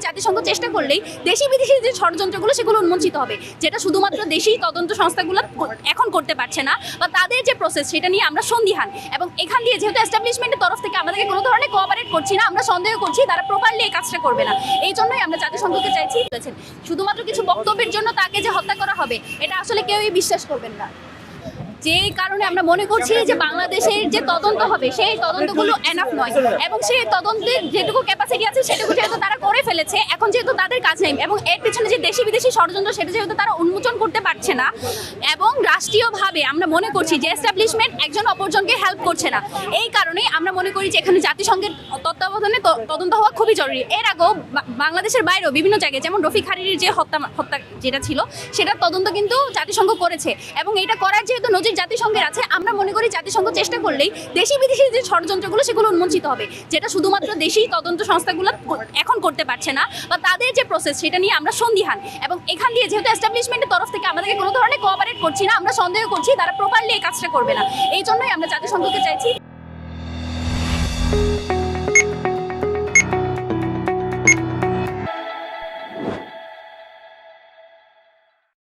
জাতিসংঘ চেষ্টা করলেই দেশি বিদেশি যে ষড়যন্ত্রগুলো সেগুলো উন্মোচিত হবে, যেটা শুধুমাত্র দেশি তদন্ত সংস্থাগুলো এখন করতে পারছে না, বা তাদের যে প্রসেস সেটা নিয়ে আমরা সন্দিহান। এবং এখান দিয়ে যেহেতু এস্টাবলিশমেন্টের তরফ থেকে আমাদেরকে কোনো ধরনের কোঅপারেট করছি না, আমরা সন্দেহ করছি তারা প্রপারলি এই কাজটা করবে না। এই জন্যই আমরা জাতিসংঘকে চাইছি। শুধুমাত্র কিছু বক্তব্যের জন্য তাকে যে হত্যা করা হবে এটা আসলে কেউই বিশ্বাস করবেন না। যে কারণে আমরা মনে করছি যে বাংলাদেশের যে তদন্ত হবে সেই তদন্তগুলো এনাফ নয়, এবং সেই তদন্তের যেটুকু ক্যাপাসিটি আছে সেটুকু যেহেতু তারা করে ফেলেছে, এখন যেহেতু তাদের কাজ নেই, এবং এর পিছনে যে দেশি বিদেশি ষড়যন্ত্র সেটা যেহেতু তারা উন্মোচন করতে পারছে না, এবং রাষ্ট্রীয়ভাবে আমরা মনে করছি যে এস্টাবলিশমেন্ট একজন অপরজনকে হেল্প করছে না, এই কারণেই আমরা মনে করি যে এখানে জাতিসংঘের তত্ত্বাবধানে তদন্ত হওয়া খুবই জরুরি। এর আগেও বাংলাদেশের বাইরেও বিভিন্ন জায়গায় যেমন রফিক হারিরির যে হত্যা যেটা ছিল সেটার তদন্ত কিন্তু জাতিসংঘ করেছে, এবং এটা করার যেহেতু নজির জাতিসংঘের আছে, আমরা মনে করি জাতিসংঘ চেষ্টা করলেই দেশি বিদেশি যে ষড়যন্ত্রগুলো সেগুলো উন্মোচিত হবে, যেটা শুধুমাত্র দেশি তদন্ত সংস্থাগুলো এখন করতে পারছে না, বা তাদের যে প্রসেস সেটা নিয়ে আমরা সন্দিহান। এবং এখান দিয়ে যেহেতু এস্টাবলিশমেন্টের তরফ থেকে আমাদেরকে কোনো ধরনের কোঅপারেট করছি না, আমরা সন্দেহ করছি তারা প্রপারলি এই কাজটা করবে না। এই জন্যই আমরা জাতিসংঘকে চাইছি